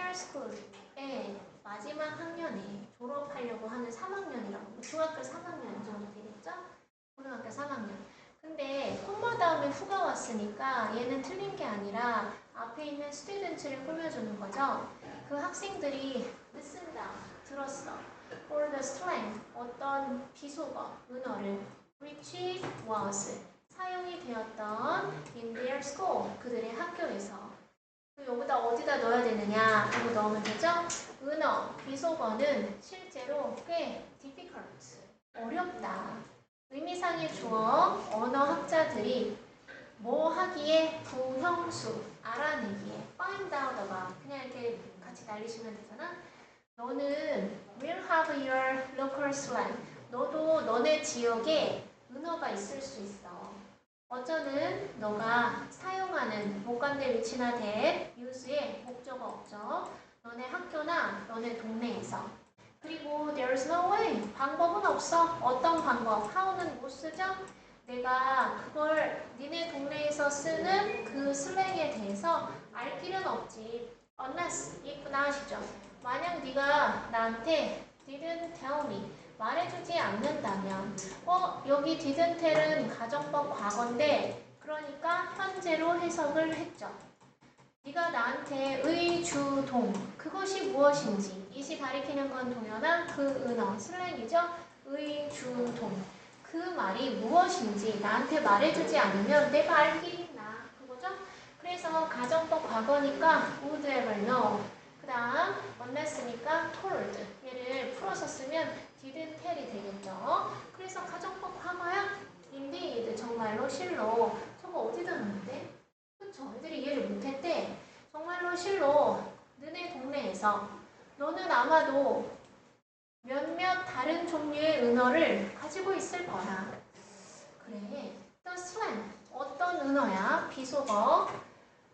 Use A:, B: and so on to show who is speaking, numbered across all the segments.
A: senior school의 마지막 학년에 졸업하려고 하는 3학년이라고. 중학교 3학년 정도 되겠죠? 고등학교 3학년. 근데 콤마 다음에 후가 왔으니까 얘는 틀린 게 아니라 앞에 있는 student를 꾸며주는 거죠. 그 학생들이 listen down, 들었어. for the slang, 어떤 비속어, 은어를 which was, 사용이 되었던 in their school, 그들의 학교에서. 여기다 어디다 넣어야 되느냐? 이거 넣으면 되죠? 은어, 비속어는 실제로 꽤 difficult, 어렵다. 의미상의 주어, 언어학자들이 뭐 하기에? 부형수, 알아내기에. find out about, 그냥 이렇게 같이 날리시면 되잖아. 너는 will have your local slang. 너도 너네 지역에 은어가 있을 수 있어. 어쩌는 너가 사용하는 목관대 위치나 대 use의 목적어 없죠. 너네 학교나 너네 동네에서. 그리고 there's no way. 방법은 없어. 어떤 방법? how는 못 쓰죠? 내가 그걸 니네 동네에서 쓰는 그 슬랭에 대해서 알 길은 없지. unless, 이쁘나 하시죠? 만약 네가 나한테 didn't tell me, 말해주지 않는다면 여기 didn't tell은 가정법 과거인데 그러니까 현재로 해석을 했죠. 네가 나한테 의, 주, 동, 그것이 무엇인지, 이시 가리키는 건 동요나 그 은어, 슬랭이죠. 의, 주, 동, 그 말이 무엇인지 나한테 말해주지 않으면 내가 알 길이 있나, 그거죠. 그래서 가정법 과거니까 would ever know. 그 다음 unless니까 told, 얘를 풀어서 쓰면 didn't tell이 되겠죠. 그래서 가정법 과거야? indeed, 정말로 실로. 저거 어디다 넣는데? 그쵸? 애들이 이해를 못했대. 정말로 실로 너네 동네에서 너는 아마도 몇몇 다른 종류의 은어를 가지고 있을 거야. 그래. The slang, 어떤 은어야? 비속어.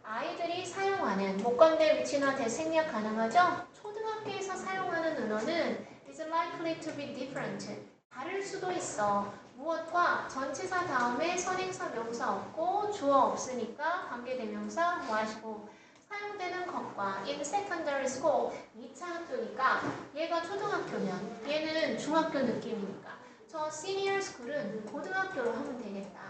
A: 아이들이 사용하는 목관대 위치나 대 생략 가능하죠? 초등학교에서 사용하는 은어는 is likely to be different. 다를 수도 있어. 무엇과? 전치사 다음에 선행사 명사 없고 주어 없으니까 관계대명사 what이고, 사용되는 것과 in secondary school, 2차 학교니까 얘가 초등학교면 얘는 중학교 느낌이니까 저 senior school은 고등학교로 하면 되겠다.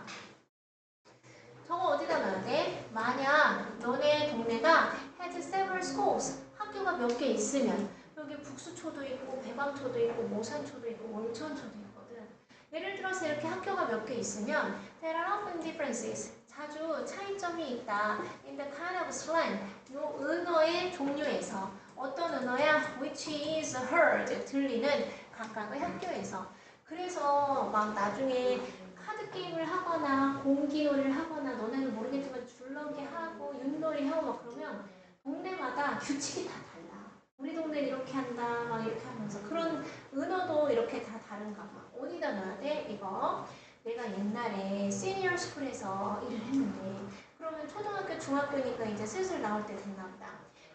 A: 저거 어디다 넣어야 돼? 만약 너네 동네가 has several schools, 학교가 몇 개 있으면 여기 북수초도 있고 배방초도 있고 모산초도 있고 월천초도 있거든. 예를 들어서 이렇게 학교가 몇 개 있으면 there are often differences, 자주 차이점이 있다. in the kind of slang, 요 은어의 종류에서. 어떤 은어야? which is heard, 들리는 각각의 학교에서. 그래서 막 나중에 카드 게임을 하거나 공기놀이를 하거나 너네는 모르겠지만 줄넘기 하고 윷놀이 하고 막 그러면 동네마다 규칙이 다 달라. 우리 동네는 이렇게 한다 막 이렇게 하면서 그런 은어도 이렇게 다 다른가 봐. 어디다 넣어야 돼? 이거 내가 옛날에 시니어 스쿨에서 일을 했는데 그러면 초등학교 중학교니까 이제 슬슬 나올 때 됐나 보다.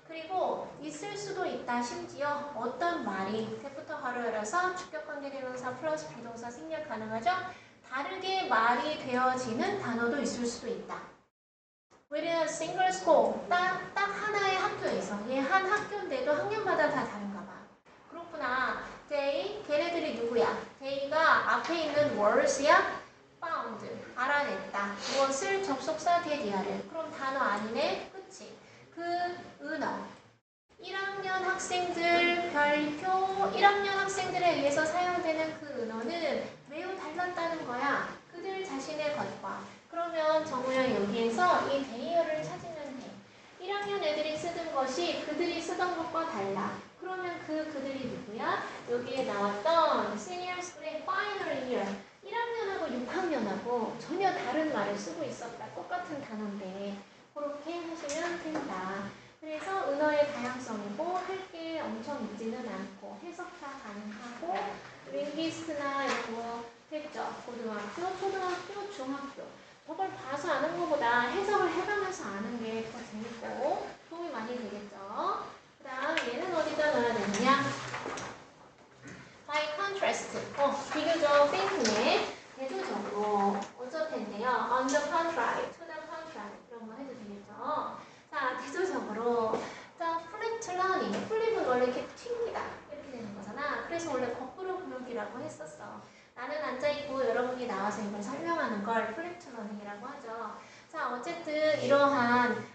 A: 그리고 있을 수도 있다. 심지어 어떤 말이 때부터 바로 열어서 주격관계대명사 플러스 비동사 생략 가능하죠? 다르게 말이 되어지는 단어도 있을 수도 있다. With a single school, 딱 하나의 학교에서. 얘 한 학교인데도 학년마다 다 다른가 봐. 그렇구나. they, 걔네들이 누구야? they가 앞에 있는 words야? found, 알아냈다. 무엇을? 접속사 게디아를. 그럼 단어 아니네? 그치? 그 은어. 1학년 학생들 별표, 1학년 학생들에 의해서 사용되는 그 은어는 매우 달랐다는 거야. 그들 자신의 것과. 그러면 정우야 여기에서 이 대의어를 찾으면 돼. 1학년 애들이 쓰던 것이 그들이 쓰던 것과 달라. 그러면 그들이 누구야? 여기에 나왔던 Senior School의 Final Year. 1학년하고 6학년하고 전혀 다른 말을 쓰고 있었다. 똑같은 단어인데 그렇게 하시면 된다. 그래서 은어의 다양성이고 할 게 엄청 있지는 않고 해석 다 가능하고 링귀스트나 이런 거 됐죠? 고등학교, 초등학교, 중학교. 저걸 봐서 아는 것보다 해석을 해가면서 아는 게 더 재밌고 도움이 많이 되겠죠? 그 다음 얘는 어디다 넣어야 되느냐? By contrast, 비교적 땡크네. 대조적으로 어쩌텐데요? On the contrary, to the contrary 이런 거 해도 되겠죠? 자, 대조적으로 The flat learning, 어쨌든 이러한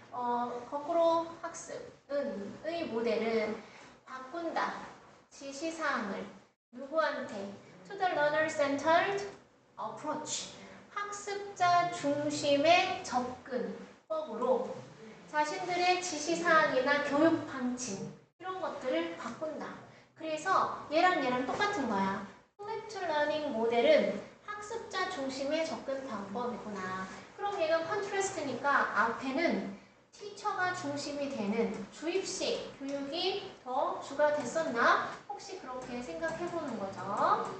A: 거꾸로 학습의 모델은 바꾼다. 지시사항을 누구한테? To the learner-centered approach. 학습자 중심의 접근법으로 자신들의 지시사항이나 교육 방침 이런 것들을 바꾼다. 그래서 얘랑 똑같은 거야. Flipped Learning 모델은 학습자 중심의 접근 방법이구나. 그럼 얘가 컨트라스트니까 앞에는 티처가 중심이 되는 주입식 교육이 더 주가 됐었나? 혹시 그렇게 생각해보는 거죠.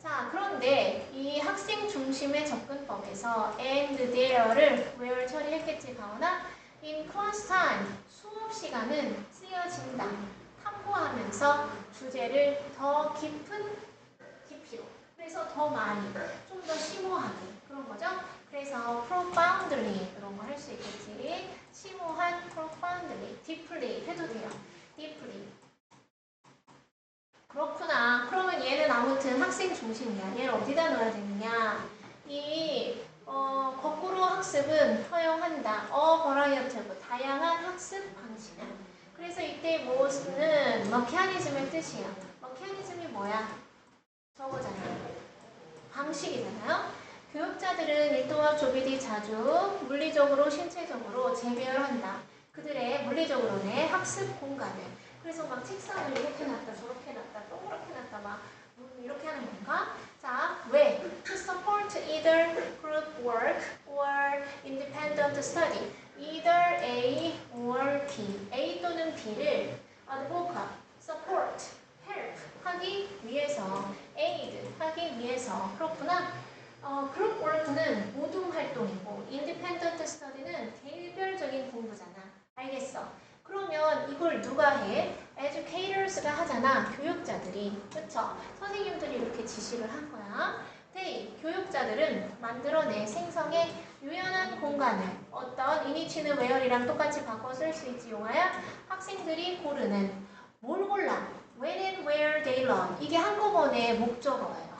A: 자, 그런데 이 학생 중심의 접근법에서 and there를 where 처리했겠지, 가오나? in class time, 수업 시간은 쓰여진다. 탐구하면서 주제를 더 깊은 깊이로, 그래서 더 많이, 좀 더 심오하게 그런 거죠. 그래서 profoundly 그런 거 할 수 있겠지. 심오한 profoundly, deeply 해도 돼요. deeply. 그렇구나. 그러면 얘는 아무튼 학생 중심이야. 얘를 어디다 넣어야 되느냐? 이 거꾸로 학습은 허용한다. 버라이어티브 다양한 학습 방식. 그래서 이때 뭐는 머케니즘의 뜻이야. 머케니즘이 뭐야? 저거잖아요. 방식이잖아요. 교육자들은 일도와 조비디 자주 물리적으로 신체적으로 재배열한다. 그들의 물리적으로는 학습 공간을. 그래서 막 책상을 이렇게 놨다 저렇게 놨다 동그랗게 놨다 막 이렇게 하는 건가? 자, 왜? To support either group work or independent study. Either A or B. A 또는 B를 advocate, support, help 하기 위해서, aid 하기 위해서. 그렇구나. 그룹 워크는 모둠 활동이고 인디펜던트 스터디는 개별적인 공부잖아. 알겠어? 그러면 이걸 누가 해? educators가 하잖아. 교육자들이. 그쵸? 선생님들이 이렇게 지시를 한 거야. they, 교육자들은 만들어내 생성의 유연한 공간을 어떤 이니치는 where이랑 똑같이 바꿔 쓸 수 있지, 용아야. 학생들이 고르는 뭘 골라? when and where they learn. 이게 한꺼번에 목적어예요.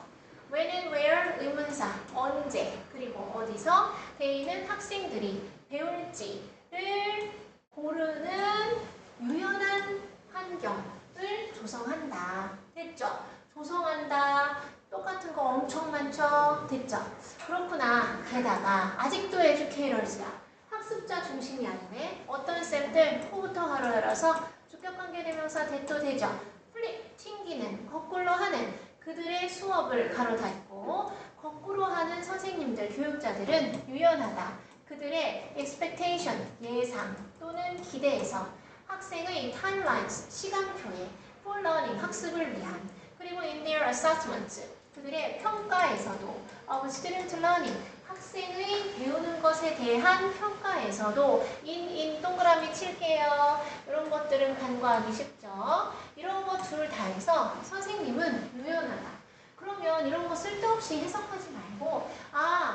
A: when and where 의문사, 언제, 그리고 어디서. they는 학생들이 배울지를 고르는 유연한 환경을 조성한다. 됐죠? 조성한다. 똑같은 거 엄청 많죠? 됐죠? 그렇구나. 게다가 아직도 에듀케이터즈야. 학습자 중심이 아니네. 어떤 쌤들 호부터 하루라서 주격관계대명사 대도 되죠? 플립, 튕기는, 거꾸로 하는 그들의 수업을 가로 닫고 거꾸로 하는 선생님들, 교육자들은 유연하다. 그들의 expectation, 예상 또는 기대에서 학생의 timelines, 시간표에 for learning, 학습을 위한 그리고 in their assessments, 그들의 평가에서도 of student learning, 학생의 배우는 것에 대한 평가에서도 in 동그라미 칠게요. 이런 것들은 간과하기 쉽죠. 이런 거 둘 다 해서 선생님은 유연하다. 그러면 이런 거 쓸데없이 해석하지 말고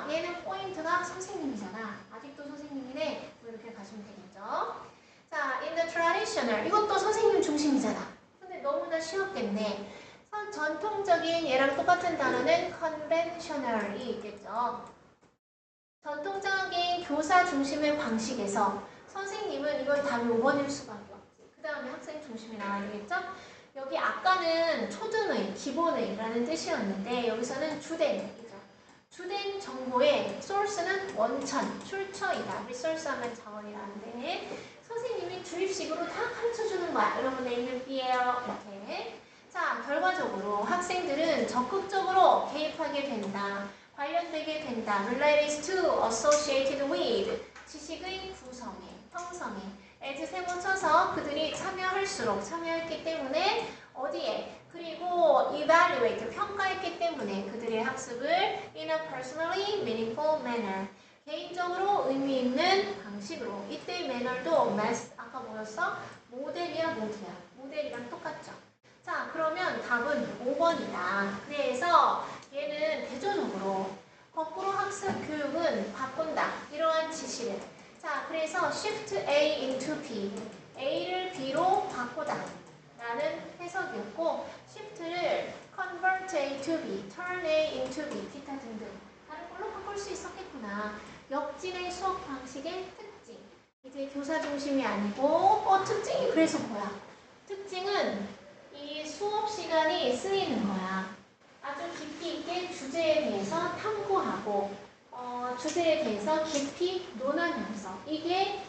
A: 얘는 포인트가 선생님이잖아. 아직도 선생님이네. 이렇게 가시면 되겠죠. 자, in the traditional, 이것도 선생님 중심이잖아. 근데 너무나 쉬웠겠네. 전통적인 얘랑 똑같은 단어는 conventional이 있겠죠. 전통적인 교사 중심의 방식에서 선생님은 이건 답이 5번일 수밖에 없지. 그 다음에 학생 중심이 나와야 되겠죠? 여기 아까는 초등의, 기본의라는 뜻이었는데 여기서는 주된이죠. 주된 정보의 source는 원천, 출처이다. resource 하면 자원이라는데 선생님이 주입식으로 다 가르쳐주는 거야. 여러분 A는 B예요. 이렇게. 자, 결과적으로 학생들은 적극적으로 개입하게 된다. 관련되게 된다. related to, associated with, 지식의 구성에, 형성에, as 세워쳐서 그들이 참여했기 때문에 어디에? 그리고 evaluate, 평가했기 때문에 그들의 학습을 in a personally meaningful manner, 개인적으로 의미 있는 방식으로. 이때 manner도 아까 뭐였어? 모델이야, 모드야. 모델이랑 똑같죠. 자, 그러면 답은 5번이다. 그래서 얘는 대조적으로 거꾸로 학습 교육은 바꾼다. 이러한 지시를. 자, 그래서 shift A into B. A를 B로 바꾸다. 라는 해석이었고 shift를 convert A to B, turn A into B, 기타 등등. 다른 걸로 바꿀 수 있었겠구나. 역진행 수업 방식의 특징. 이제 교사 중심이 아니고 특징이 그래서 뭐야? 특징은 이 수업 시간이 쓰이는 거야. 아주 깊이 있게 주제에 대해서 탐구하고 주제에 대해서 깊이 논하면서 이게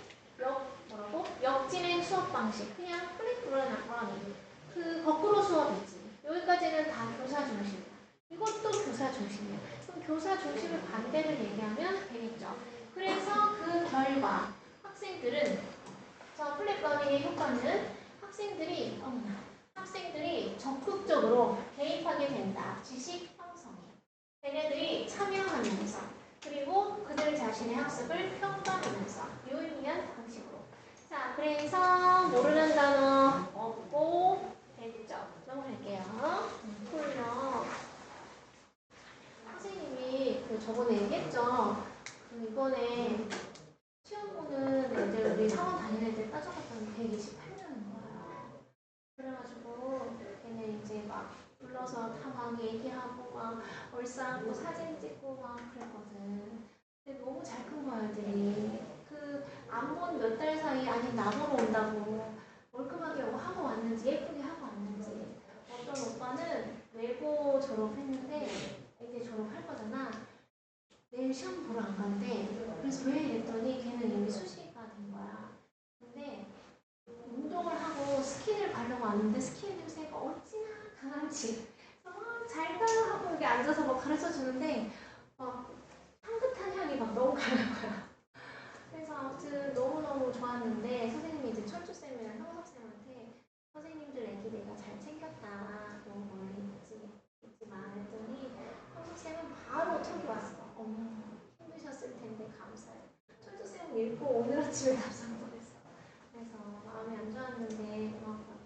A: 역진행 수업 방식. 그냥 플립 러닝. 그 거꾸로 수업이지. 여기까지는 다 교사 중심이야. 이것도 교사 중심이야. 그럼 교사 중심의 반대를 얘기하면 되겠죠. 그래서 그 결과 학생들은 저 플립 러닝의 효과는 학생들이 적극적으로 개입하게 된다. 지식 형성에. 걔네들이 참여하면서 그리고 그들 자신의 학습을 평가하면서 유의미한 방식으로. 자, 그래서 모르는 단어 없고 됐죠. 넘어갈게요. 폴요. 선생님이 저번에 얘기했죠. 이번에 시험 보는 애들, 우리 상원 다니는 애들 따져봤더니 128명인 거야. 그래가지고 걔네 이제 막 불러서 다 막 얘기하고 막 얼싸안고 사진 찍고 막 그랬거든. 근데 너무 잘 큰 거야, 애들이. 그 안 본 몇 달 사이 아니 나보러 온다고 멀끔하게 하고 왔는지 예쁘게 하고 왔는지. 어떤 오빠는 외고 졸업했는데 이제 졸업할 거잖아. 내일 시험 보러 안 간대. 그래서 왜 이랬더니 걔는 이미 수시가 된 거야. 근데 운동을 하고 스키를 가려고 하는데 스키 냄새가 어찌나 강한지 잘 가 하고 여기 앉아서 막 가르쳐 주는데 향긋한 향이 막 너무 강한 거야. 그래서 아무튼 너무너무 좋았는데 선생님이 이제 철주쌤이랑 형섭쌤한테 선생님들 애기 내가 잘 챙겼다. 너무 멀리 있지만 했더니 형섭쌤은 바로 톡이 왔어. 힘드셨을 텐데 감사해요. 철주쌤은 읽고 오늘 아침에 답장 보냈어. 그래서 마음이 안 좋았는데 고맙다고.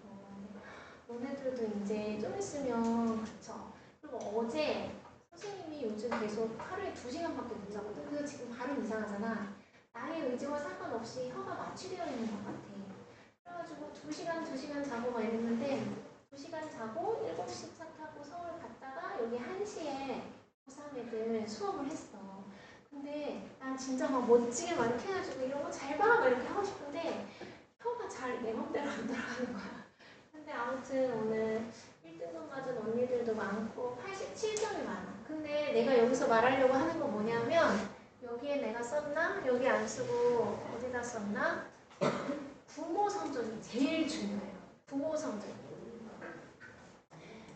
A: 너네들도 이제 좀 있으면 그쵸. 그리고 어제 선생님이 요즘 계속 하루에 2시간밖에 못 자거든. 그래서 지금 발음 이상하잖아. 나의 의지와 상관없이 혀가 마취되어 있는 것 같아. 그래가지고 2시간 자고 막 이랬는데 2시간 자고 7시 차 타고 서울 갔다가 여기 1시에 고3 애들 수업을 했어. 근데 난 진짜 막 멋지게 막 이렇게 해가지고 이런 거 잘 봐! 막 이렇게 하고 싶은데 혀가 잘 내 맘대로 안 들어가는 거야. 근데 아무튼 오늘 1등급 맞은 언니들도 많고 87점이 많아. 근데 내가 여기서 말하려고 하는 건 뭐냐면 여기에 내가 썼나? 여기 안 쓰고 어디다 썼나? 부모 성적이 제일 중요해요. 부모 성적.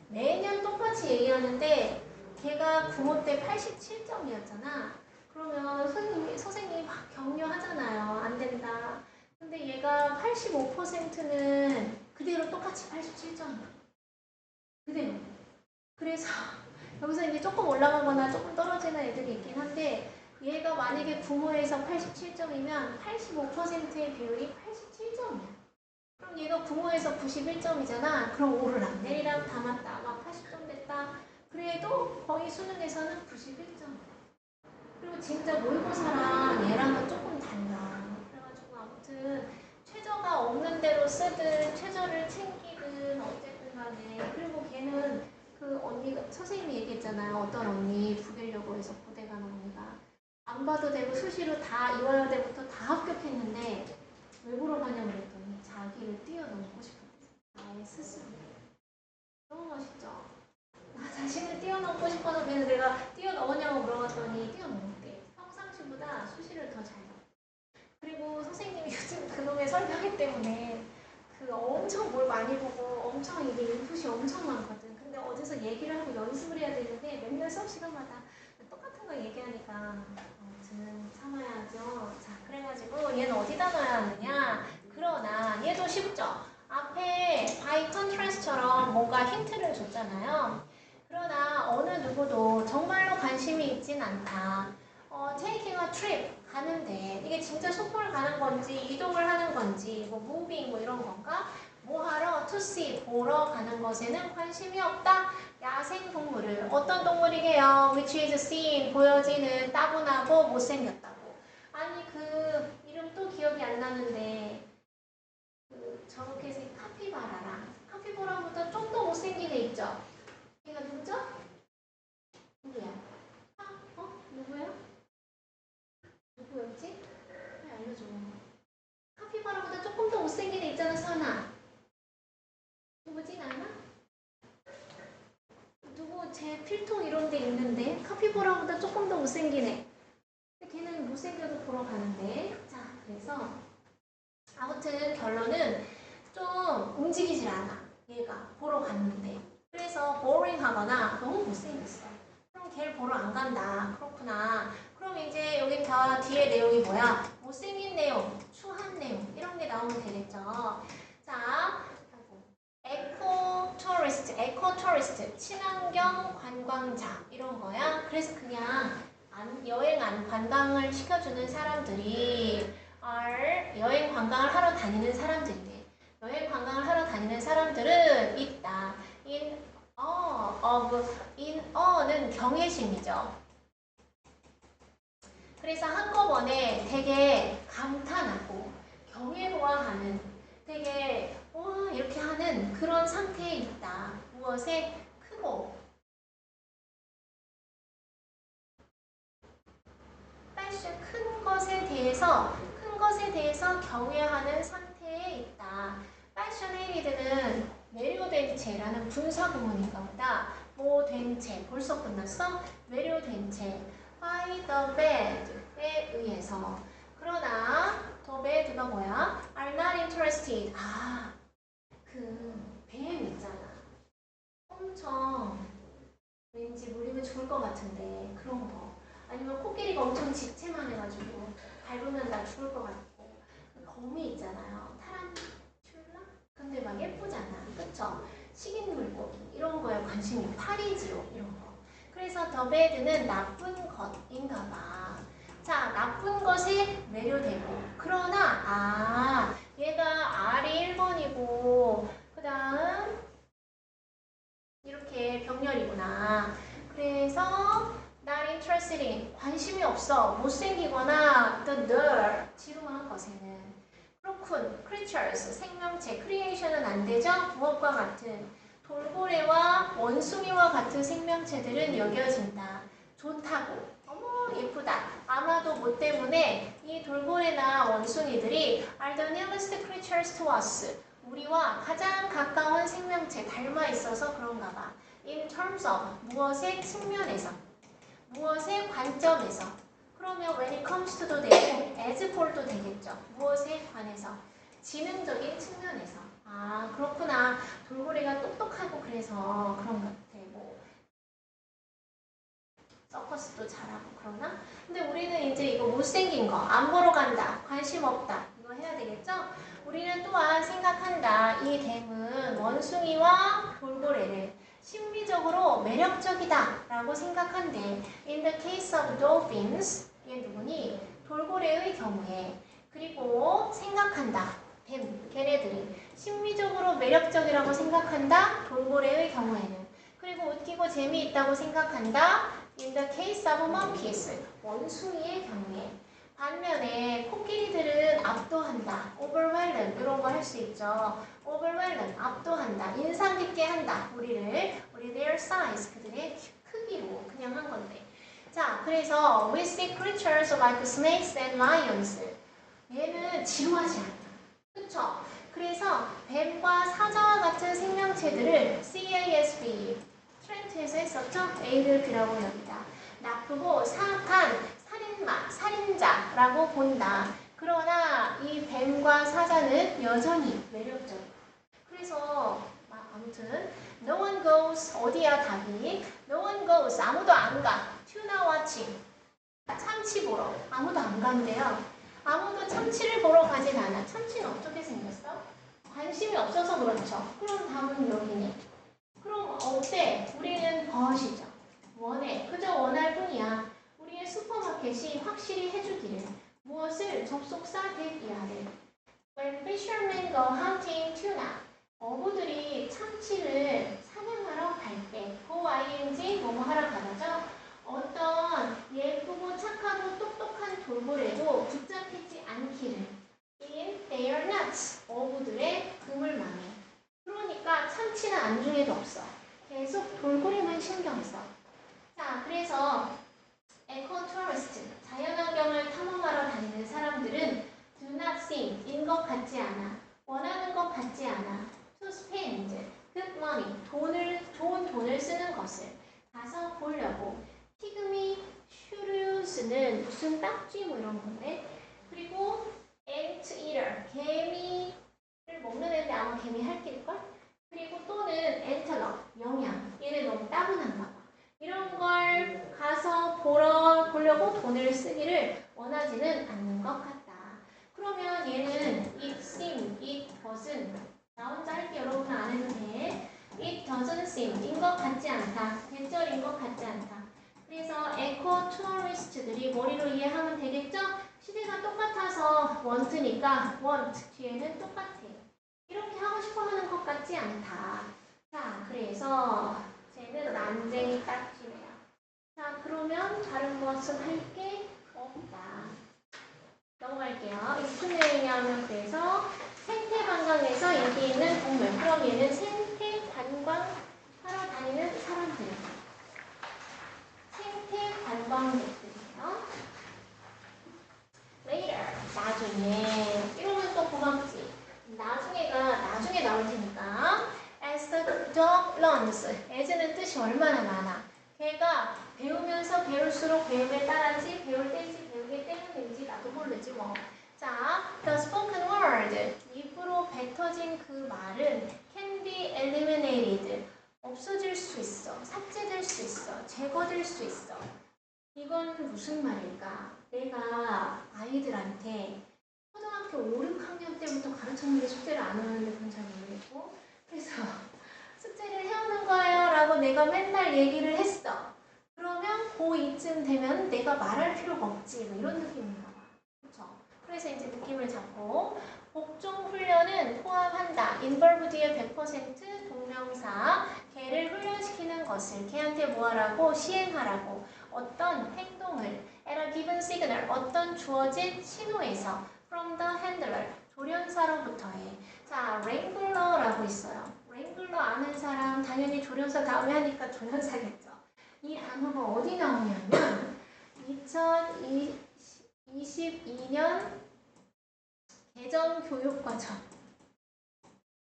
A: 매년 똑같이 얘기하는데 걔가 부모 때 87점이었잖아. 그러면 선생님이 막 격려하잖아요. 안 된다. 근데 얘가 85%는 그대로 똑같이 87점이야. 그대로. 그래서 여기서 이제 조금 올라가거나 조금 떨어지는 애들이 있긴 한데 얘가 만약에 부모에서 87점이면 85%의 비율이 87점이야. 그럼 얘가 부모에서 91점이잖아. 그럼 오르락 내리락 다 맞다. 막 80점 됐다. 그래도 거의 수능에서는 91점. 그리고 진짜 모의고사랑 얘랑은 조금 달라. 그래가지고 아무튼 최저가 없는 대로 쓰든 최저를 챙기든 어쨌든 간에. 그리고 걔는 그 언니가 선생님이 얘기했잖아요. 어떤 언니 부계려고해서 고대 간 언니가 안 봐도 되고 수시로 다 이화여대부터 다 합격했는데 왜 보러 가냐고 그랬더니 자기를 뛰어넘고 싶었대. 나의 스스로. 너무 멋있죠? 나 자신을 뛰어넘고 싶어서 그래서 내가 뛰어넘었냐고 물어봤더니 뛰어넘었대. 평상시보다 수시를 더 잘 넣었대. 그리고 선생님이 요즘 그놈의 설명이 때문에 그 엄청 뭘 많이 보고 엄청 이게 인풋이 엄청 많거든. 근데 어디서 얘기를 하고 연습을 해야 되는데 맨날 수업 시간마다 똑같은 거 얘기하니까 아무튼 참아야죠. 자, 그래가지고 얘는 어디다 넣어야 하느냐. 그러나 얘도 쉽죠. 앞에 by contrast처럼 뭔가 힌트를 줬잖아요. 그러나 어느 누구도 정말로 관심이 있진 않다. taking a trip 가는데 이게 진짜 속보를 가는 건지 이동을 하는 건지 뭐 moving 뭐 이런 건가? 뭐 하러? to see 보러 가는 것에는 관심이 없다. 야생 동물을 어떤 동물이게요? which is seen 보여지는 따분하고 못생겼다고. 아니 그 이름 또 기억이 안 나는데 그 저렇게 생 카피바라랑 카피바라보다 좀 더 못생긴 애 있죠? 걔가 누구죠? 누구야? 누구야? 누구야? 필통 이런 데 있는데 카피바라보다 조금 더 못생기네. 근데 걔는 못생겨도 보러 가는데. 자, 그래서 아무튼 결론은 좀 움직이질 않아. 얘가 보러 갔는데. 그래서 보링하거나 너무 못생겼어. 그럼 걔를 보러 안 간다. 그렇구나. 그럼 이제 여기 다 뒤에 내용이 뭐야? 못생긴 내용, 추한 내용 이런 게 나오면 되겠죠. 자, 에코토리스트, 친환경 관광자 이런 거야. 그래서 그냥 여행 안 관광을 시켜주는 사람들이 여행 관광을 하러 다니는 사람들이래. 여행 관광을 하러 다니는 사람들은 있다. in어는 경외심이죠. 그래서 한꺼번에 되게 감탄하고 경외로하는 되게 와 이렇게 하는 그런 상태에 있다. 무엇에 크고 큰 것에 대해서 경외하는 상태에 있다. 패셔네이드는 매료된 채라는 분사 구문인가 보다. 뭐 된 채, 벌써 끝났어? 매료된 채. by the bed에 의해서. 그러나 the bed가 뭐야? are not interested. 그 뱀 있잖아. 엄청 왠지 물리면 죽을 것 같은데 그런 거. 아니면 코끼리가 엄청 집채만 해가지고 밟으면 나 죽을 것 같고. 그 거미 있잖아요. 타란툴라? 근데 막 예쁘잖아. 그쵸? 식인 물고기 이런 거에 관심이 파리지옥 이런 거. 그래서 더 배드는 나쁜 것인가 봐. 자, 나쁜 것에 매료되고. 그러나 얘가 R이 1번이고 그 다음 이렇게 병렬이구나. 그래서 not interested in, 관심이 없어. 못생기거나 the dull, 지루한 것에는. 그렇군. creatures, 생명체, creation은 안 되죠? 무엇과 같은 돌고래와 원숭이와 같은 생명체들은 여겨진다. 좋다고. 어머 예쁘다. 아마도 뭐 때문에 이 돌고래나 원숭이들이 are the nearest creatures to us. 우리와 가장 가까운 생명체 닮아 있어서 그런가 봐. In terms of 무엇의 측면에서, 무엇의 관점에서. 그러면 when it comes to도 되고 as for도 되겠죠. 무엇에 관해서, 지능적인 측면에서. 그렇구나. 돌고래가 똑똑하고 그래서 그런 것 같아. 뭐 서커스도 잘하고 그러나? 근데 우리는 이제 이거 못생긴 거, 안 보러 간다, 관심 없다, 이거 해야 되겠죠? 우리는 또한 생각한다. 이 뱀은 원숭이와 돌고래를 심리적으로 매력적이다 라고 생각한대. In the case of dolphins, 이게 누구니? 돌고래의 경우에. 그리고 생각한다. 걔네들이 심리적으로 매력적이라고 생각한다. 돌고래의 경우에는. 그리고 웃기고 재미있다고 생각한다. In the case of monkeys, 원숭이의 경우에. 반면에 코끼리들은 압도한다, overwhelm 이런 거 할 수 있죠. overwhelm, 압도한다, 인상 깊게 한다. 우리 their size, 그들의 크기로 그냥 한 건데. 자, 그래서 we see creatures like snakes and lions. 얘는 지루하지 않아. 그쵸? 그래서 뱀과 사자와 같은 생명체들을 CASB, 트렌트에서 했었죠? A를 B라고 여기다. 나쁘고 사악한 살인자라고 본다. 그러나 이 뱀과 사자는 여전히 매력적이야. 그래서 아무튼 no one goes, 어디야 답이? no one goes, 아무도 안 가. tuna watching, 참치 보러. 아무도 안 간대요. 아무도 참치를 보러 가진 않아. 참치는 어떻게 생겼어? 관심이 없어서 그렇죠. 그럼 답은 여기네. 그럼 어때? 우리는 벗이죠. 원해. 그저 원할 뿐이야. 우리의 슈퍼마켓이 확실히 해주기를. 무엇을? 접속사 대비하를. When fishermen go hunting tuna. 어부들이 참치를 사냥하러 갈 때. go ing 뭐뭐 하러 가다죠. 어떤 예쁘고 착하고 똑똑한 돌고래도 붙잡히지 않기를. In their nets. 어부들의 그물망에. 그러니까 참치는 안중에도 없어. 계속 돌고래만 신경 써. 자, 그래서 에코투리스트, 자연환경을 탐험하러 다니는 사람들은 do not seem, 인 것 같지 않아, 원하는 것 같지 않아, to spend, good money, 좋은 돈을 쓰는 것을. 가서 보려고. 피그미 슈류스는 무슨 딱지 뭐 이런 건데. 그리고 ant eater, 개미를 먹는 애인데 아마 개미 할길걸? 그리고 또는 antelope, 영양. 얘는 너무 따분한가 봐. 이런 걸 가서 보려고 돈을 쓰기를 원하지는 않는 것 같다. 그러면 얘는 it seem, it doesn't. 나 혼자 할게 여러분은 안 해도 돼. It doesn't seem, 인 것 같지 않다. 대절인 것 같지 않다. 그래서 에코 투어리스트들이 머리로 이해하면 되겠죠? 시대가 똑같아서 want니까 want 뒤에는 똑같아. 이렇게 하고 싶어 하는 것 같지 않다. 자, 그래서 쟤는 난쟁이 딱지래요. 자, 그러면 다른 것은 할 게 없다. 넘어갈게요. 이 무슨 내용이냐면 그래서 생태관광에서 인기 있는 동물. 그럼 얘는 생태관광 하러 다니는 사람들. 생태관광객들이에요. Later, 나중에. 이러면 또 고맙지. 나중에 나올 테니까. As the dog learns. as는 뜻이 얼마나 많아. 걔가 배우면서 배울수록 배움에 따라지, 배울 때인지 배우기 때문인지 나도 모르지 뭐. 자, the spoken word. 입으로 뱉어진 그 말은 can be eliminated. 없어질 수 있어. 삭제될 수 있어. 제거될 수 있어. 이건 무슨 말일까? 내가 아이들한테 초등학교 5, 6학년 때부터 가르쳤는데 숙제를 안 하는데 그건 잘 모르겠고 그래서 숙제를 해오는 거예요 라고 내가 맨날 얘기를 했어. 그러면 고2쯤 되면 내가 말할 필요가 없지 뭐 이런 느낌인가 봐. 그렇죠? 그래서 이제 느낌을 잡고 복종 훈련은 포함한다. involve 뒤에 100% 동명사 걔를 훈련시키는 것을 걔한테 뭐 하라고? 시행하라고. 어떤 행동을 at a given signal 어떤 주어진 신호에서 from the handler 조련사로부터 해. 자, wrangler라고 있어요. wrangler 아는 사람 당연히 조련사 다음에 하니까 조련사겠죠. 이 단어가 어디 나오냐면 2022년 개정교육과정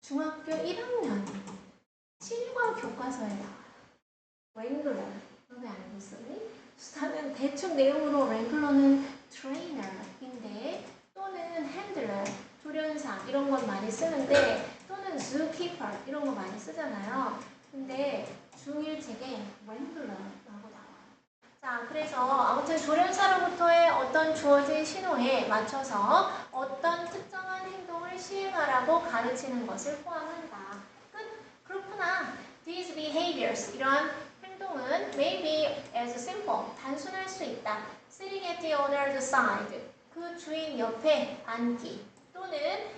A: 중학교 1학년 7과 교과서에 나와요. wrangler. 너네 알고 있었니? 나는 대충 내용으로 wrangler는 trainer인데 또는 handler, 조련사 이런 건 많이 쓰는데 또는 zookeeper 이런 거 많이 쓰잖아요. 근데 중1 책에 wrangler라고 나와요. 자, 그래서 아무튼 조련사로부터의 어떤 주어진 신호에 맞춰서 어떤 특정한 행동을 시행하라고 가르치는 것을 포함한다. 끝. 그렇구나. These behaviors 이러한 행동은 maybe as simple 단순할 수 있다. Sitting at the owner's side 그 주인 옆에 앉기 또는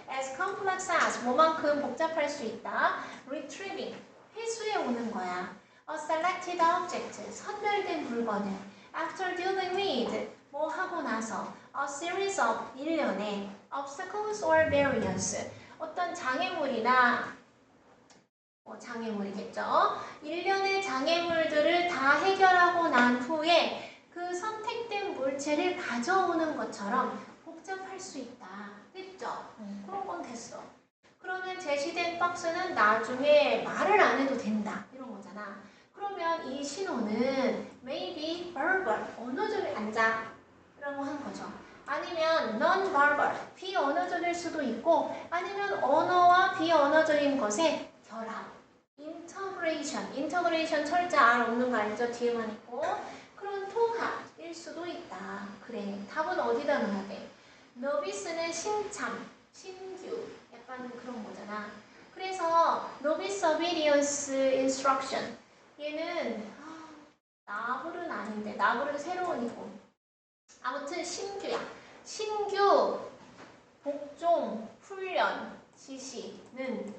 A: as complex as 뭐만큼 복잡할 수 있다. Retrieving 회수해 오는 거야. A selected object 선별된 물건을 after dealing with 뭐 하고 나서 a series of 일련의 obstacles or barriers 어떤 장애물이나 장애물이겠죠. 일련의 장애물들을 다 해결하고 난 후에 그 선택된 물체를 가져오는 것처럼 복잡할 수 있다. 됐죠? 그런 건 됐어. 그러면 제시된 박스는 나중에 말을 안 해도 된다. 이런 거잖아. 그러면 이 신호는 maybe verbal, 언어적인 앉아. 라고 하는 거죠. 아니면 non-verbal, 비언어적일 수도 있고 아니면 언어와 비언어적인 것의 결합. 인터그레이션 철자 R 없는 거 알죠? 뒤에만 있고 그런 통합일 수도 있다. 그래, 답은 어디다 넣어야 돼? novice는 신참, 신규 약간 그런 거잖아. 그래서 novice obedience instruction 얘는 나불은 아닌데 나불은 새로운이고 아무튼 신규야. 신규 복종 훈련 지시는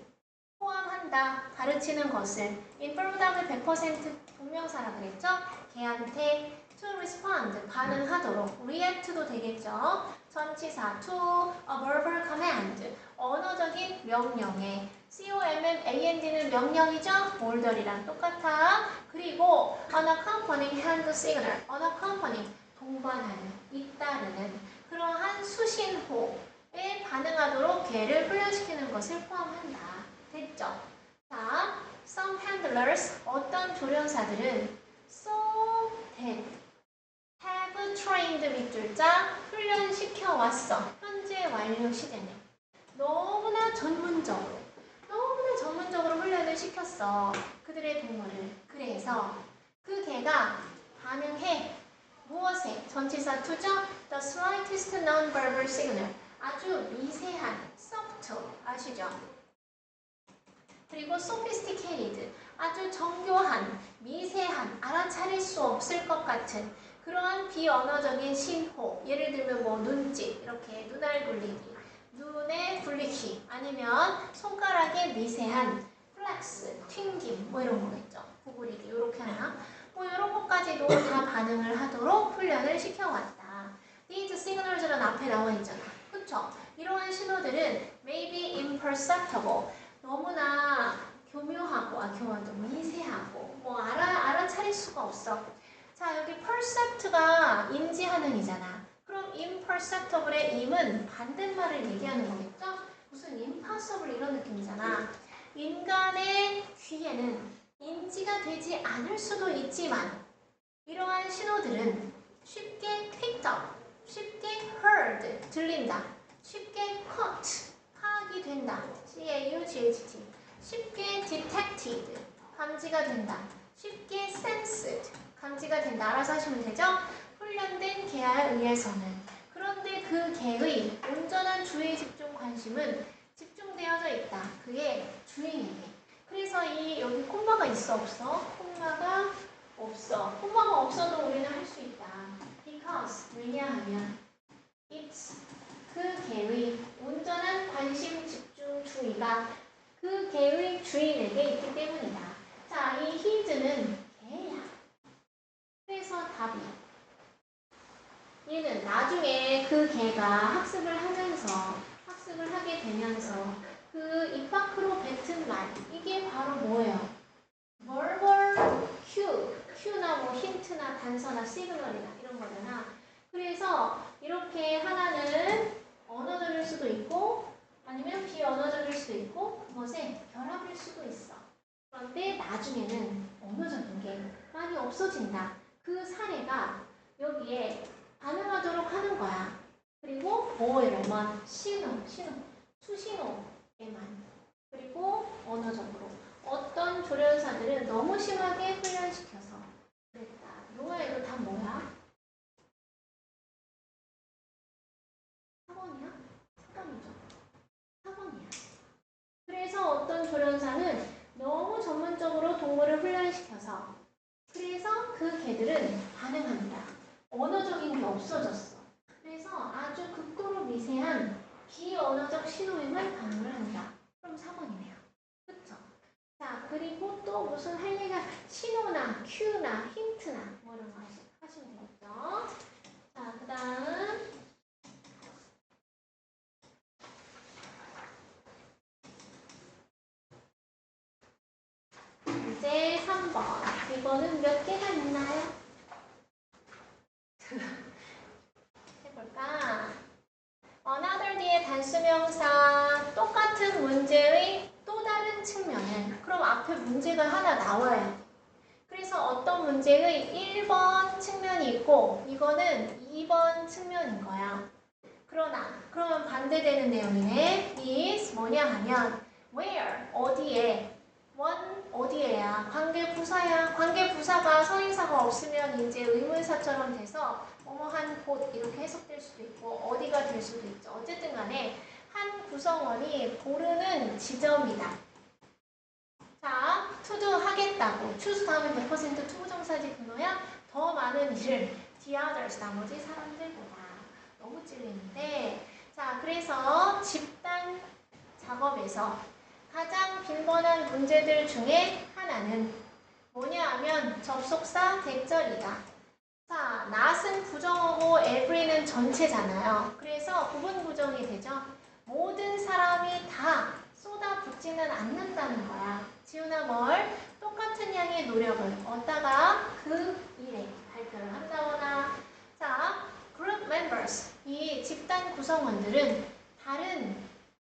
A: 포함한다. 가르치는 것을 involve 다음에 100% 동명사라 그랬죠? 걔한테 to respond 반응하도록 react도 되겠죠? 전치사 to a verbal command 언어적인 명령에 COMMAND는 명령이죠? order이랑 똑같아. 그리고 unaccompanying hand signal unaccompanying 동반하는 잇따르는 그러한 수신호에 반응하도록 걔를 훈련시키는 것을 포함한다. 됐죠? 자, some handlers, 어떤 조련사들은 훈련시켜 왔어. 현재 완료 시제네. 너무나 전문적으로 훈련을 시켰어. 그들의 동물을. 그래서 그 개가 반응해. 무엇에? 전치사 to죠? The slightest non-verbal signal. 아주 미세한, soft, 아시죠? 그리고 sophisticated, 아주 정교한, 미세한, 알아차릴 수 없을 것 같은 그러한 비언어적인 신호. 예를 들면 뭐 눈짓, 이렇게 눈알 굴리기, 눈에 굴리기, 아니면 손가락에 미세한 플렉스, 튕김, 뭐 이런 거겠죠. 구부리기, 이렇게 하나. 뭐 이런 것까지도 다 반응을 하도록 훈련을 시켜왔다. These signals는 앞에 나와 있잖아. 그쵸? 이러한 신호들은 may be imperceptible, 너무나 교묘하고, 교묘하고 미세하고, 뭐 알아차릴 수가 없어. 자, 여기 percept가 인지하는 이잖아. 그럼 imperceptible의 im은 반대말을 얘기하는 거겠죠? 무슨 impossible 이런 느낌이잖아. 인간의 귀에는 인지가 되지 않을 수도 있지만 이러한 신호들은 쉽게 picked up, 쉽게 heard, 들린다, 쉽게 caught, 파악이 된다, C-A-U-G-H-T, 쉽게 detected, 감지가 된다, 쉽게 sensed, 감지가 된다. 알아서 하시면 되죠? 훈련된 개에 의해서는. 그런데 그 개의 온전한 주의 집중 관심은 집중되어져 있다. 그의 주인에게. 그래서 이 여기 콤마가 있어 없어? 콤마가 없어. 콤마가 없어도 우리는 할 수 있다. Because 왜냐하면 it's 그 개의 온전한 관심 집중 주의가 그 개의 주인에게 있기 때문이다. 자, 이 his는 개야. 그래서 답이 얘는 나중에 그 개가 학습을 하게 되면서 그 입 밖으로 뱉은 말, 이게 바로 뭐예요? verbal cue, cue나 뭐 힌트나 단서나 시그널이나 이런 거잖아. 그래서 이렇게 하나는 언어적일 수도 있고 아니면 비언어적일 수도 있고 그것의 결합일 수도 있어. 그런데 나중에는 언어적인 게 많이 없어진다. 그 사례가 여기에 반응하도록 하는 거야. 그리고 뭐에만 수신호에만. 그리고 언어적으로 어떤 조련사들은 너무 심하게 훈련시켜서 그랬다. 용어에도 다 뭐야? 4번이야? 4번이죠. 4번이야. 그래서 어떤 조련사는 너무 전문적으로 동물을 훈련시켜서 그래서 그 개들은 반응한다. 언어적인 게 없어졌어. 그래서 아주 극도로 미세한 비언어적 신호에만 반응을 한다. 그럼 4번이네요. 그쵸? 자, 그리고 또 무슨 할 얘기가 신호나 큐나 힌트나 뭐 이런 거 하시면 되겠죠? 자, 그 다음 이제 3번. 이거는 몇 개가 있나요? 해볼까? another 뒤에 단수명사 똑같은 문제의 또 다른 측면은 그럼 앞에 문제가 하나 나와야 돼. 그래서 어떤 문제의 1번 측면이 있고 이거는 2번 측면인 거야. 그러면 반대되는 내용이네. is 뭐냐 하면 where, 어디에, 어디에야, 관계부사야. 관계부사가 선행사가 없으면 이제 의문사처럼 돼서 뭐뭐한 곳 이렇게 해석될 수도 있고 어디가 될 수도 있죠. 어쨌든 간에 한 구성원이 고르는 지점이다. 자, 투두 하겠다고. 추수 다음에 100% 투부정사지 근호야. 더 많은 일을 the others, 나머지 사람들보다. 너무 찔리는데. 자, 그래서 집단 작업에서 가장 빈번한 문제들 중에 하나는 뭐냐 하면 접속사 대절이다. 자, not은 부정어고 every는 전체잖아요. 그래서 부분 부정이 되죠. 모든 사람이 다 쏟아붓지는 않는다는 거야. 지우나 뭘 똑같은 양의 노력을 얻다가 그 일에 발표를 한다거나. 자, group members, 이 집단 구성원들은 다른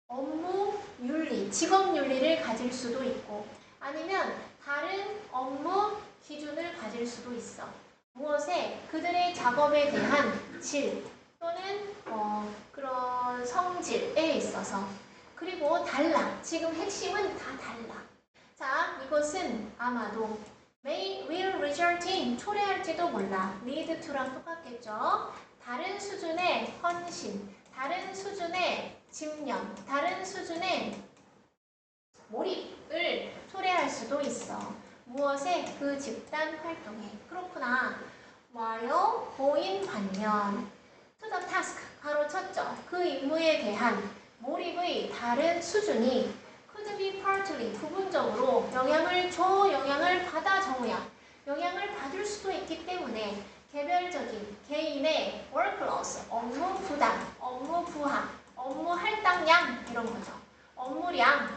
A: 업무 윤리, 직업 윤리를 가질 수도 있고 아니면 다른 업무 기준을 가질 수도 있어. 무엇에? 그들의 작업에 대한 질, 또는 그런 성질에 있어서. 그리고 달라. 지금 핵심은 다 달라. 자, 이것은 아마도 may, will, result in 초래할지도 몰라. lead to랑 똑같겠죠. 다른 수준의 헌신, 다른 수준의 집념, 다른 수준의 몰입을 초래할 수도 있어. 무엇에? 그 집단 활동에. 그렇구나. while, 보인 반면 to the task, 가로쳤죠. 그 임무에 대한 몰입의 다른 수준이 could be partly, 부분적으로 영향을 줘, 영향을 받아, 정우야. 영향을 받을 수도 있기 때문에 개별적인 개인의 workload, 업무 부담, 업무 부하, 업무 할당량 이런 거죠. 업무량에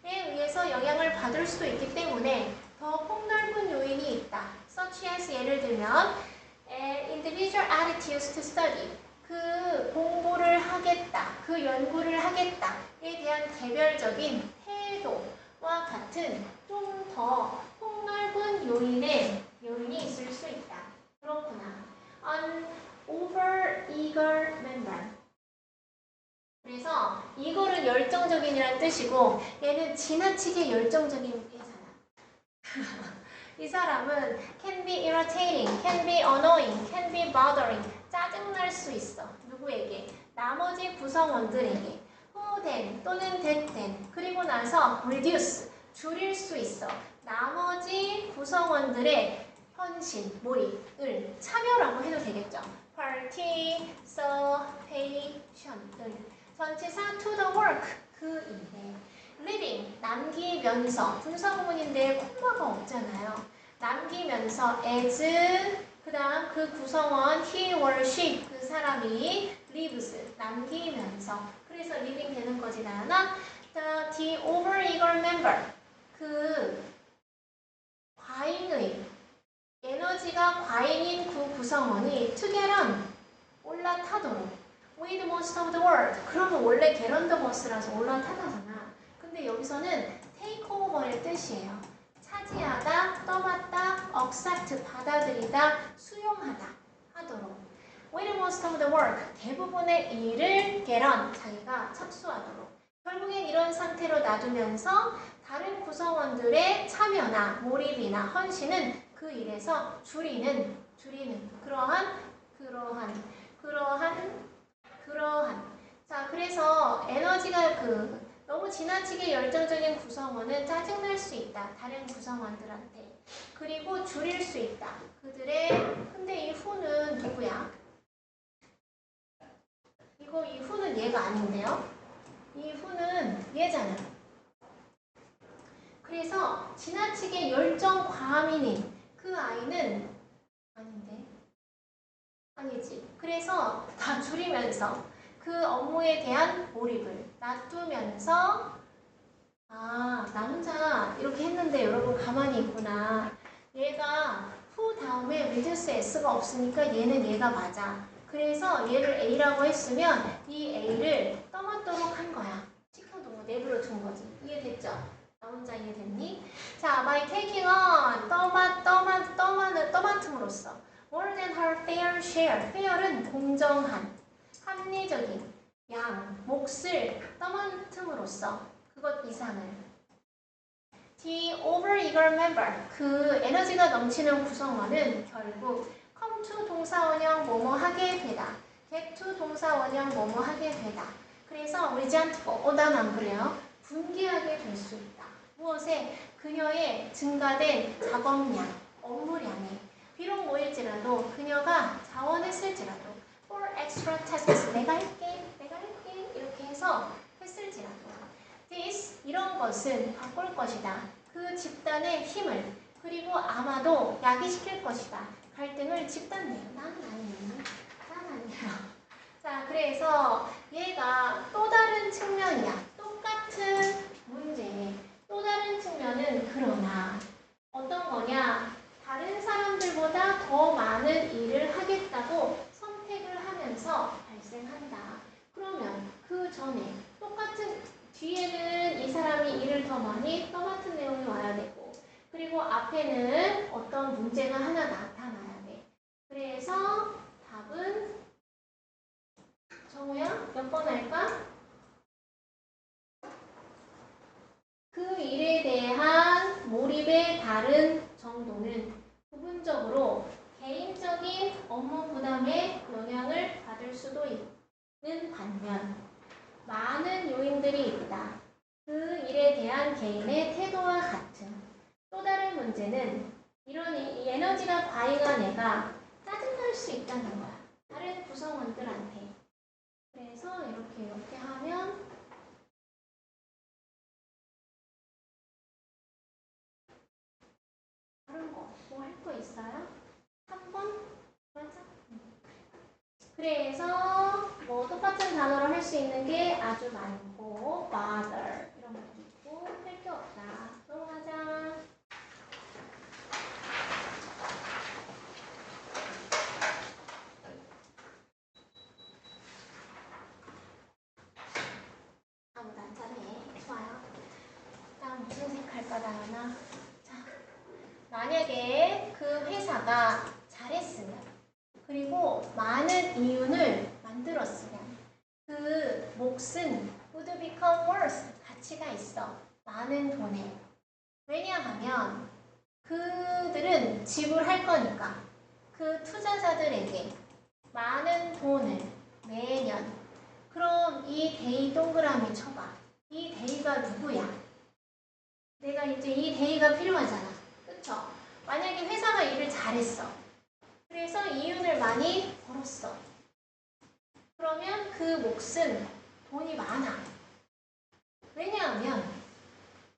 A: 의해서 영향을 받을 수도 있기 때문에 더 폭넓은 요인이 있다. such as 예를 들면 individual attitudes to study, 그 공부를 하겠다, 그 연구를 하겠다에 대한 개별적인 태도와 같은 좀 더 폭넓은 요인이 있을 수 있다. 그렇구나. An over-eager member. 그래서 이거는 열정적인이란 뜻이고 얘는 지나치게 열정적인 애잖아. 이 사람은 can be irritating, can be annoying, can be bothering. 짜증날 수 있어. 누구에게? 나머지 구성원들에게. who then 또는 that then. 그리고 나서 reduce, 줄일 수 있어. 나머지 구성원들의 헌신, 몰입을 참여라고 해도 되겠죠. participation을. 전치사 to the work, 그 일에. living, 남기면서. 분사구문인데 콤마가 없잖아요. 남기면서 as, 그 다음 그 구성원 he or she, 그 사람이 lives, 남기면서. 그래서 living 되는 거지, 나나. The over-eager member, 그 과잉의, 에너지가 과잉인 그 구성원이 to get on, 올라타도록. with most of the world. 그러면 원래 get on the bus라서 올라타다잖아. 근데 여기서는 take over의 뜻이에요. 차지하다, 떠맡다, accept, 받아들이다, 수용하다, 하도록. with most of the work, 대부분의 일을 get on, 자기가 착수하도록. 결국엔 이런 상태로 놔두면서 다른 구성원들의 참여나 몰입이나 헌신은 그 일에서 줄이는 그러한. 자, 그래서 에너지가 너무 지나치게 열정적인 구성원은 짜증날 수 있다. 다른 구성원들한테. 그리고 줄일 수 있다. 근데 이 후는 누구야? 이 후는 얘가 아닌데요? 이 후는 얘잖아. 그래서 지나치게 열정 과민인 그 아이는 아닌데? 아니지. 그래서 다 줄이면서 그 업무에 대한 몰입을 놔두면서 나 혼자 이렇게 했는데 여러분 가만히 있구나. 얘가 후 다음에 reduce s가 없으니까 얘가 맞아. 그래서 얘를 A라고 했으면 이 A를 떠맡도록 한 거야. 시켜두고 내버려 둔 거지. 이해됐죠? 나 혼자 이해됐니? 자, by taking on, 떠맡음으로써 more than her fair share. fair은 공정한, 합리적인 몫을 떠맡음으로써 그것 이상을. The over-eager member, 그 에너지가 넘치는 구성원은 결국 come to 동사원형 뭐뭐 하게 되다. get to 동사원형 뭐뭐 하게 되다. 그래서 resentful, 난 안 그래요. 분개하게 될 수 있다. 무엇에? 그녀의 증가된 작업량, 업무량에. 비록 뭐일지라도 그녀가 자원했을지라도 for extra tasks, 내가 할게 이렇게 해서 했을지라도 this, 이런 것은 바꿀 것이다. 그 집단의 힘을. 그리고 아마도 야기시킬 것이다. 갈등을 집단 내요. 난 아니에요. 자, 그래서 얘가 또 다른 측면이야. 똑같은 문제에 또 다른 측면은 그러나 어떤 거냐? 다른 사람들보다 더 많은 일을 하겠다고 선택을 하면서 발생한다. 그러면 그 전에 똑같은 뒤에는 이 사람이 일을 더 많이 떠맡은 내용이 와야 되고 그리고 앞에는 어떤 문제가 하나 나타나야 돼. 그래서 답은 정우야, 몇 번 할까? 그 일에 대한 몰입의 다른 정도는 부분적으로 개인적인 업무 부담에 영향을 받을 수도 있는 반면 많은 요인들이 있다. 그 일에 대한 개인의 태도와 같은 또 다른 문제는 이런 이 에너지가 과잉한 애가 짜증날 수 있다는 거야. 다른 구성원들한테. 그래서 이렇게 하면 다른 거 뭐 할 거 있어요? 3번? 맞아? 그래서 뭐 똑같은 단어로 할 수 있는 게 아주 많고 bother 이런 것도 있고 할 게 없다. 넘어가자. 아무도 안 잘해. 좋아요. 다음 무슨 색 할까 나연아? 자, 만약에 그 회사가 잘했으면 그리고 많은 이윤을 만들었으면 그 몫은 would become worth 가치가 있어. 많은 돈에. 왜냐하면 그들은 지불할 거니까 그 투자자들에게 많은 돈을 매년. 그럼 이 데이 동그라미 쳐봐. 이 데이가 누구야? 내가 이제 이 데이가 필요하잖아. 그쵸? 만약에 회사가 일을 잘했어. 그래서 이윤을 많이 벌었어. 그러면 그 몫은 돈이 많아. 왜냐하면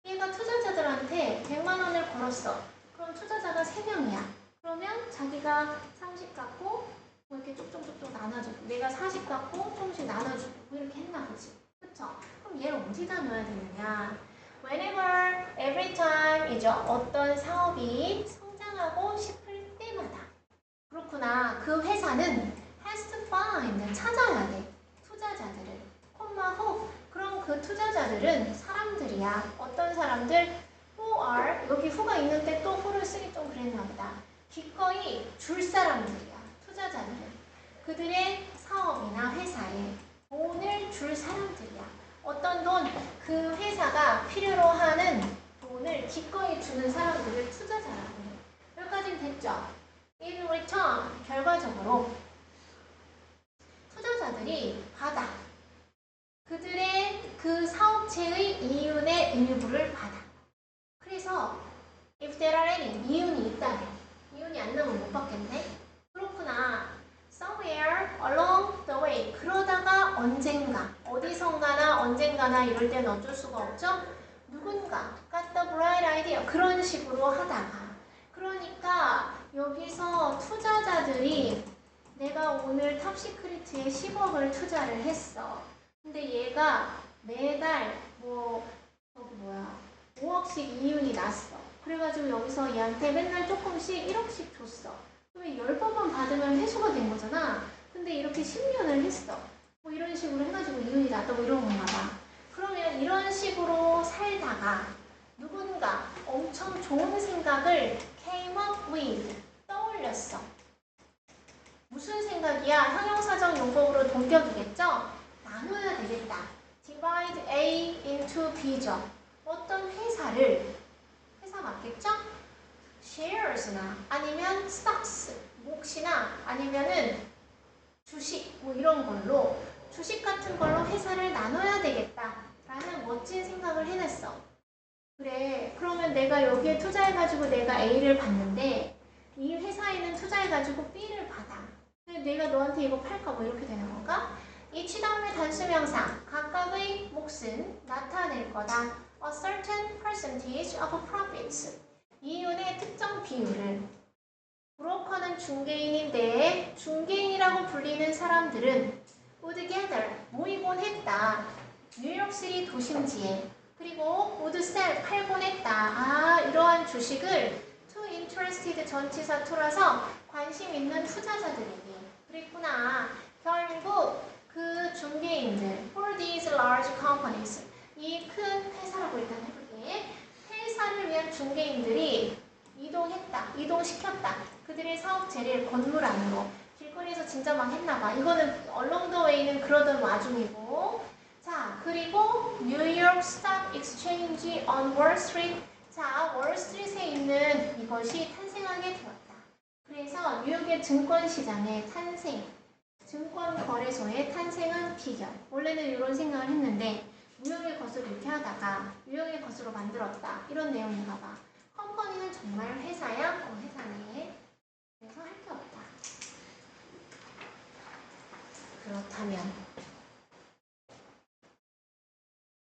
A: 얘가 투자자들한테 100만 원을 벌었어. 그럼 투자자가 3명이야. 그러면 자기가 30 갖고 뭐 이렇게 쪽쪽쪽쪽 나눠주고 내가 40 갖고 조금씩 나눠주고 뭐 이렇게 했나 보지. 그쵸? 그럼 얘를 어디다 넣어야 되느냐? Whenever, every time 이죠. 어떤 사업이 성장하고 싶을 때마다. 그렇구나. 그 회사는 has to find, 찾아야 돼. 투자자들을. 콤마 호. 그럼 그 투자자들은 사람들이야. 어떤 사람들? who are, 여기 who가 있는데 또 who를 쓰기 좀 그랬나 보다. 기꺼이 줄 사람들이야. 투자자들은. 그들의 사업이나 회사에 돈을 줄 사람들이야. 어떤 돈? 그 회사가 필요로 하는 돈을 기꺼이 주는 사람들을 투자자라고 해. 여기까지는 됐죠? In return, 결과적으로 투자자들이 받아. 그들의 그 사업체의 이윤의 일부를 받아. 그래서 if there are any, 이윤이 있다면 이윤이 안 나오면 못 받겠네? 그렇구나. Somewhere along the way. 그러다가 언젠가, 어디선가나 언젠가나 이럴 때는 어쩔 수가 없죠? 누군가 got the bright idea. 그런 식으로 하다가 그러니까 여기서 투자자들이 내가 오늘 탑시크리트에 10억을 투자를 했어. 근데 얘가 매달 뭐 저기 뭐야 5억씩 이윤이 났어. 그래가지고 여기서 얘한테 맨날 조금씩 1억씩 줬어. 그러면 10번만 받으면 회수가 된 거잖아. 근데 이렇게 10년을 했어. 뭐 이런 식으로 해가지고 이윤이 났다고 이런 건가 봐. 그러면 이런 식으로 살다가 누군가 엄청 좋은 생각을 came up with, 떠올렸어. 무슨 생각이야? 형용사적 용법으로 동격이겠죠? 나눠야 되겠다. Divide A into B죠. 어떤 회사를, 회사 맞겠죠? shares나 아니면 stocks, 몫이나 아니면은 주식 뭐 이런 걸로 주식 같은 걸로 회사를 나눠야 되겠다 라는 멋진 생각을 해냈어. 그래, 그러면 내가 여기에 투자해가지고 내가 A를 받는데 이 회사에는 투자해가지고 B를 받아. 근데 내가 너한테 이거 팔까 뭐 이렇게 되는 건가? each 다음에 단수명사 각각의 몫은 나타낼 거다. A certain percentage of profits. 이윤의 특정 비율을. 브로커는 중개인인데 중개인이라고 불리는 사람들은 would gather, 모이곤 했다. 뉴욕시리 도심지에. 그리고 would sell, 팔곤 했다. 아, 이러한 주식을 to interested 전치사 to라서 관심 있는 투자자들에게. 그랬구나. 결국 그 중개인들 for these large companies, 이 큰 회사라고 일단 해볼게. 회사를 위한 중개인들이 이동했다. 이동시켰다. 그들의 사업체를 건물 안으로. 그래서 진짜 망했나봐. 이거는 along the way는 그러던 와중이고. 자, 그리고 뉴욕 스톡 익스체인지 on Wall Street. 자, 월스트리트에 있는 이것이 탄생하게 되었다. 그래서 뉴욕의 증권시장의 탄생, 증권거래소의 탄생은 비결. 원래는 이런 생각을 했는데 뉴욕의 것을 이렇게 하다가 뉴욕의 것으로 만들었다. 이런 내용인가 봐. 컴퍼니는 정말 회사야? 회사네. 그래서 할 게 없다. 그렇다면